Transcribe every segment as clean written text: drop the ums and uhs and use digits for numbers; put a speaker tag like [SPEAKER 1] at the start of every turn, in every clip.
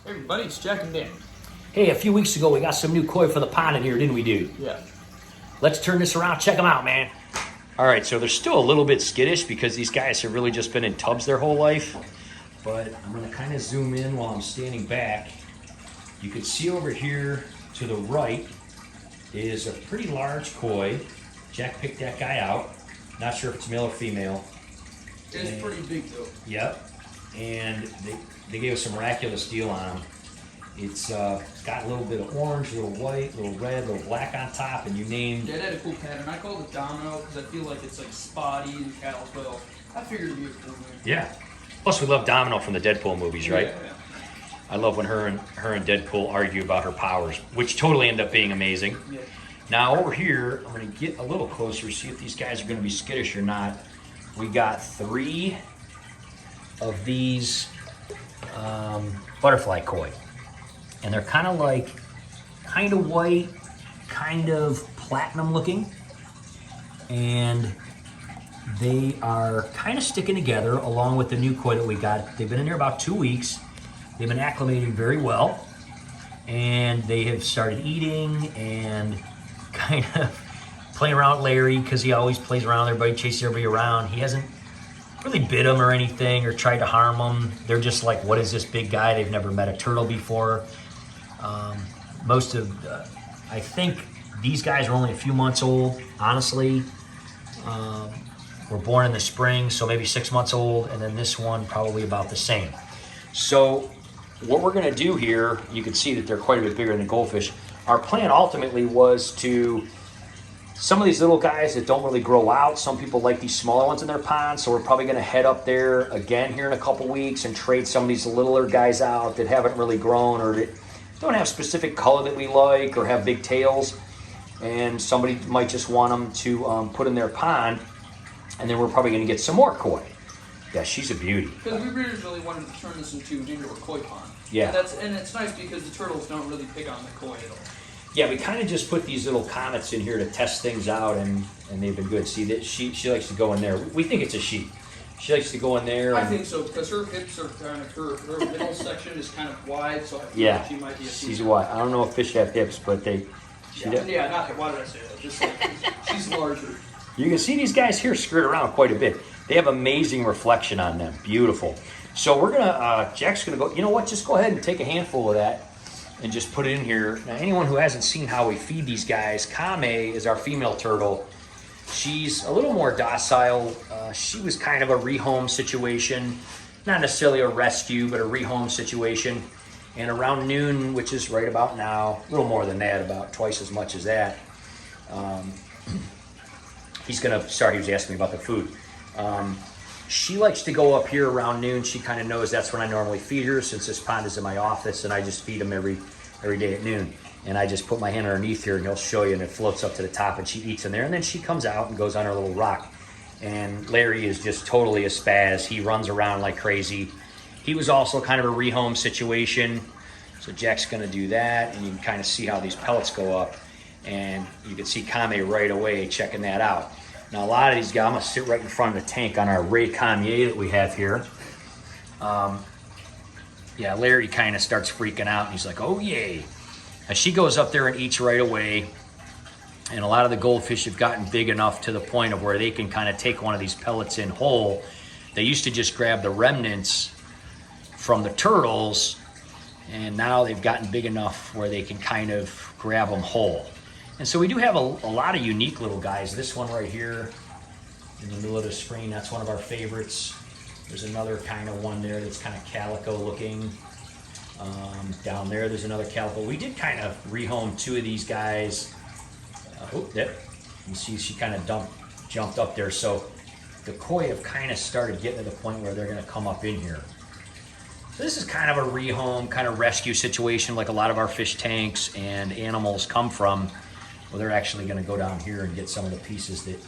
[SPEAKER 1] Hey everybody, it's Jack and Dan.
[SPEAKER 2] Hey, a few weeks ago we got some new koi for the pond in here, didn't we, dude?
[SPEAKER 1] Yeah.
[SPEAKER 2] Let's turn this around, check them out, man. All right, so they're still a little bit skittish because these guys have really just been in tubs their whole life. But I'm gonna kind of zoom in while I'm standing back. You can see over here to the right is a pretty large koi. Jack picked that guy out. Not sure if it's male or female.
[SPEAKER 1] It's pretty big though.
[SPEAKER 2] Yep. And they gave us some miraculous deal on him. It's got a little bit of orange, a little white, a little red, a little black on top, and you named...
[SPEAKER 1] Yeah, it had a cool pattern. I call it domino because I feel like it's like spotty and calico. I figured it'd be a cool name.
[SPEAKER 2] Yeah. Plus we love Domino from the Deadpool movies, right?
[SPEAKER 1] Yeah.
[SPEAKER 2] I love when her and Deadpool argue about her powers, which totally end up being amazing.
[SPEAKER 1] Yeah.
[SPEAKER 2] Now over here, I'm going to get a little closer, see if these guys are going to be skittish or not. We got 3 of these butterfly koi. And they're kind of like, kind of white, kind of platinum looking. And they are kind of sticking together along with the new koi that we got. They've been in there about 2 weeks. They've been acclimating very well. And they have started eating and kind of playing around with Larry because he always plays around with everybody, chases everybody around. He hasn't really bit them or anything or tried to harm them. They're just like, what is this big guy? They've never met a turtle before. I think these guys are only a few months old, honestly. Were born in the spring, so maybe 6 months old, and then this one probably about the same. So what we're gonna do here, you can see that they're quite a bit bigger than goldfish. Our plan ultimately was to, some of these little guys that don't really grow out, some people like these smaller ones in their pond, so we're probably gonna head up there again here in a couple weeks and trade some of these littler guys out that haven't really grown or that don't have specific color that we like or have big tails. And somebody might just want them to put in their pond, and then we're probably gonna get some more koi. Yeah, she's a beauty.
[SPEAKER 1] Because we originally wanted to turn this into an indoor koi pond.
[SPEAKER 2] Yeah.
[SPEAKER 1] And it's nice because the turtles don't really pick on the koi at all.
[SPEAKER 2] Yeah, we kind of just put these little comets in here to test things out, and they've been good. See, that she likes to go in there. We think it's a she. She likes to go in there.
[SPEAKER 1] I think so because her hips are kind of her middle section is kind of wide, so I feel like she might be a female.
[SPEAKER 2] She's wide. I don't know if fish have hips, but they.
[SPEAKER 1] Why did I say that? Just like she's larger.
[SPEAKER 2] You can see these guys here skirt around quite a bit. They have amazing reflection on them. Beautiful. So we're gonna. Jack's gonna go. You know what? Just go ahead and take a handful of that. And just put it in here. Now, anyone who hasn't seen how we feed these guys, Kame is our female turtle. She's a little more docile. She was kind of a rehome situation, not necessarily a rescue, but a rehome situation. And around noon, which is right about now, a little more than that, about twice as much as that. He was asking me about the food. She likes to go up here around noon. She kind of knows that's when I normally feed her since this pond is in my office and I just feed them every day at noon. And I just put my hand underneath here and he'll show you and it floats up to the top and she eats in there. And then she comes out and goes on her little rock. And Larry is just totally a spaz. He runs around like crazy. He was also kind of a rehome situation. So Jack's gonna do that and you can kind of see how these pellets go up. And you can see Kame right away checking that out. Now a lot of these guys, I'm gonna sit right in front of the tank on our Ray Kanye that we have here. Yeah, Larry kind of starts freaking out and he's like, oh yay. Now she goes up there and eats right away. And a lot of the goldfish have gotten big enough to the point of where they can kind of take one of these pellets in whole. They used to just grab the remnants from the turtles, and now they've gotten big enough where they can kind of grab them whole. And so we do have a lot of unique little guys. This one right here in the middle of the screen, that's one of our favorites. There's another kind of one there that's kind of calico looking. Down there, there's another calico. We did kind of rehome 2 of these guys. You see she kind of jumped up there. So the koi have kind of started getting to the point where they're gonna come up in here. So this is kind of a rehome, kind of rescue situation like a lot of our fish tanks and animals come from. Well, they're actually gonna go down here and get some of the pieces that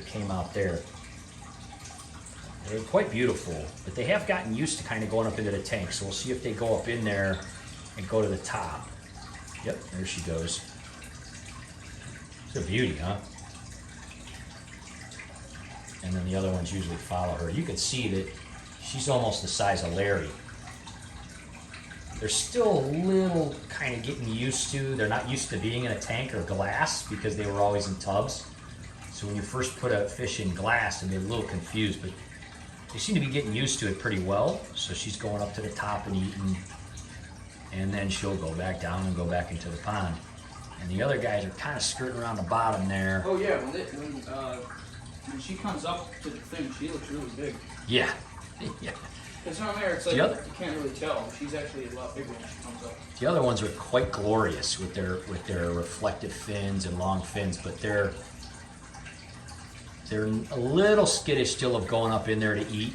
[SPEAKER 2] came out there. They're quite beautiful, but they have gotten used to kind of going up into the tank. So we'll see if they go up in there and go to the top. Yep, there she goes. It's a beauty, huh? And then the other ones usually follow her. You can see that she's almost the size of Larry. They're still a little kind of getting used to, they're not used to being in a tank or glass because they were always in tubs. So when you first put a fish in glass, and they're a little confused, but they seem to be getting used to it pretty well. So she's going up to the top and eating, and then she'll go back down and go back into the pond. And the other guys are kind of skirting around the bottom there.
[SPEAKER 1] Oh yeah, when she comes up to the thing, she looks really big.
[SPEAKER 2] Yeah. Yeah.
[SPEAKER 1] Because down there, it's like, you can't really tell. She's actually a lot bigger when she comes up.
[SPEAKER 2] The other ones are quite glorious with their reflective fins and long fins, but they're a little skittish still of going up in there to eat.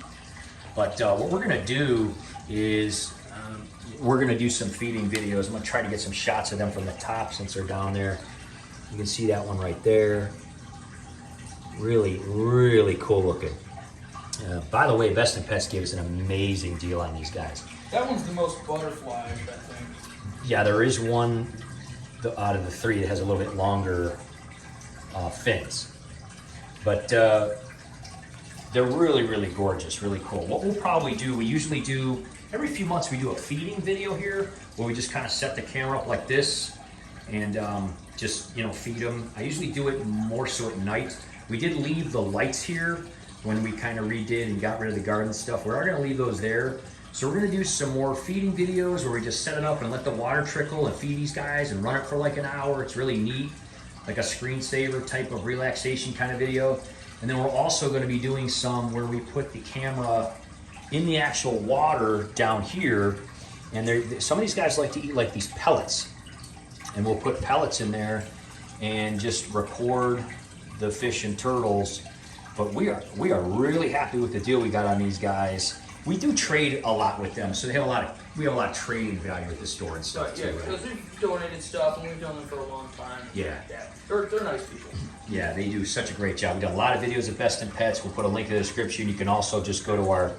[SPEAKER 2] But what we're gonna do is we're gonna do some feeding videos. I'm gonna try to get some shots of them from the top since they're down there. You can see that one right there. Really, really cool looking. By the way, Best in Pets gave us an amazing deal on these guys.
[SPEAKER 1] That one's the most butterfly, I think.
[SPEAKER 2] Yeah, there is one out of the three that has a little bit longer fins. But they're really, really gorgeous, really cool. What we'll probably do, we usually do, every few months we do a feeding video here where we just kind of set the camera up like this and just, feed them. I usually do it more so at night. We did leave the lights here when we kind of redid and got rid of the garden stuff. We are gonna leave those there. So we're gonna do some more feeding videos where we just set it up and let the water trickle and feed these guys and run it for like an hour. It's really neat, like a screensaver type of relaxation kind of video. And then we're also gonna be doing some where we put the camera in the actual water down here. And some of these guys like to eat like these pellets. And we'll put pellets in there and just record the fish and turtles. But we are really happy with the deal we got on these guys. We do trade a lot with them, so we have a lot of trading value at the store and stuff too.
[SPEAKER 1] Yeah, because we've donated stuff and we've done them for a long time.
[SPEAKER 2] Yeah.
[SPEAKER 1] They're nice people.
[SPEAKER 2] Yeah, they do such a great job. We've got a lot of videos of Best in Pets. We'll put a link in the description. You can also just go to our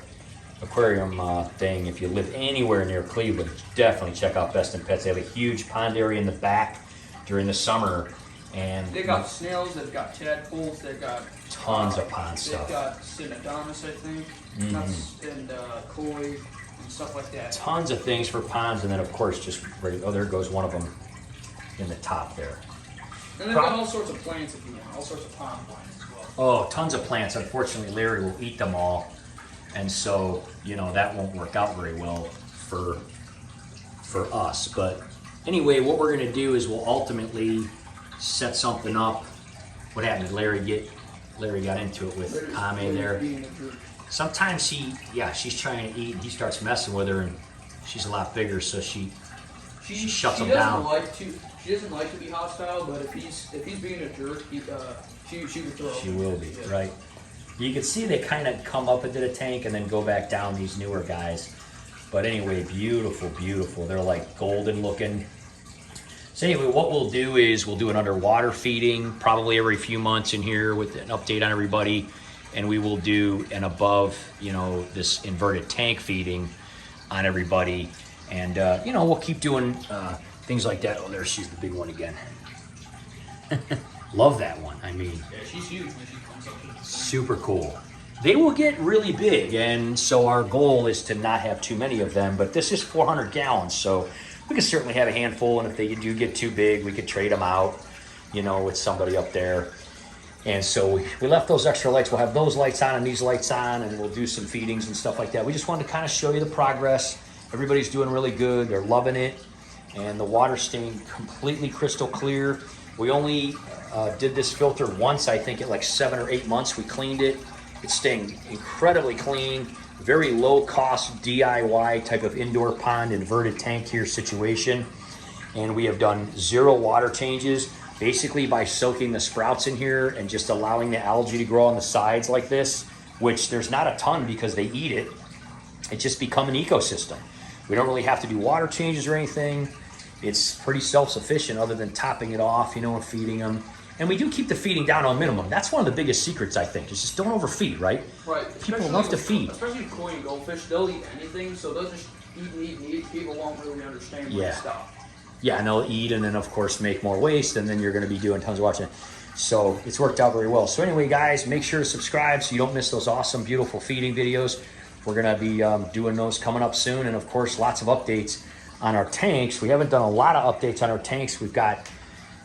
[SPEAKER 2] aquarium thing. If you live anywhere near Cleveland, definitely check out Best in Pets. They have a huge pond area in the back during the summer. And
[SPEAKER 1] they got snails, they've got tadpoles, they've got
[SPEAKER 2] tons of pond stuff.
[SPEAKER 1] They've got Cynodontis, I think, and koi and stuff like that.
[SPEAKER 2] Tons of things for ponds, and then of course just there goes one of them in the top there.
[SPEAKER 1] And they've got all sorts of plants if you want, all sorts of pond plants as well.
[SPEAKER 2] Oh, tons of plants. Unfortunately, Larry will eat them all, and so that won't work out very well for us. But anyway, what we're gonna do is we'll ultimately set something up. What happened? Did Larry got into it with Ame there. Sometimes she's trying to eat and he starts messing with her, and she's a lot bigger, so she shuts him down.
[SPEAKER 1] She doesn't like to be hostile, but if he's being a jerk, she would throw.
[SPEAKER 2] She will be, right? You can see they kind of come up into the tank and then go back down, these newer guys. But anyway, beautiful, beautiful. They're like golden looking. So anyway, what we'll do is we'll do an underwater feeding probably every few months in here with an update on everybody. And we will do an above, this inverted tank feeding on everybody. And, we'll keep doing things like that. Oh, there she's the big one again. Love that one. I mean,
[SPEAKER 1] yeah, she's huge when she comes up to the
[SPEAKER 2] super cool. They will get really big. And so our goal is to not have too many of them. But this is 400 gallons. So we could certainly have a handful, and if they do get too big, we could trade them out, with somebody up there. And so we left those extra lights. We'll have those lights on and these lights on, and we'll do some feedings and stuff like that. We just wanted to kind of show you the progress. Everybody's doing really good. They're loving it, and the water's staying completely crystal clear. We only did this filter once, I think, at like 7 or 8 months. We cleaned it. It's staying incredibly clean. Very low cost DIY type of indoor pond inverted tank here situation. And we have done 0 water changes, basically by soaking the sprouts in here and just allowing the algae to grow on the sides like this, which there's not a ton because they eat it. It's just become an ecosystem. We don't really have to do water changes or anything. It's pretty self-sufficient other than topping it off, and feeding them. And we do keep the feeding down on minimum. That's one of the biggest secrets, I think, is just don't overfeed, right?
[SPEAKER 1] Right.
[SPEAKER 2] People love to feed.
[SPEAKER 1] Especially koi and goldfish, they'll eat anything, so they'll just eat. People won't really understand where to stop.
[SPEAKER 2] Yeah, and they'll eat and then, of course, make more waste, and then you're going to be doing tons of watching. So it's worked out very well. So anyway, guys, make sure to subscribe so you don't miss those awesome, beautiful feeding videos. We're going to be doing those coming up soon, and, of course, lots of updates on our tanks. We haven't done a lot of updates on our tanks. We've got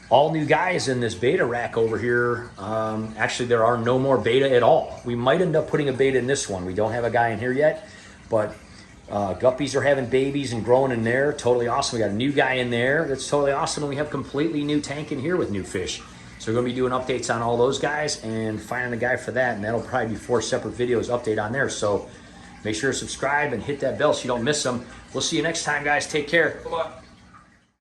[SPEAKER 2] all new guys in this beta rack over here. Actually, there are no more beta at all. We might end up putting a beta in this one. We don't have a guy in here yet, but guppies are having babies and growing in there. Totally awesome. We got a new guy in there. That's totally awesome. And we have completely new tank in here with new fish. So we're going to be doing updates on all those guys and finding a guy for that. And that'll probably be 4 separate videos update on there. So make sure to subscribe and hit that bell so you don't miss them. We'll see you next time, guys. Take care.
[SPEAKER 1] Bye-bye.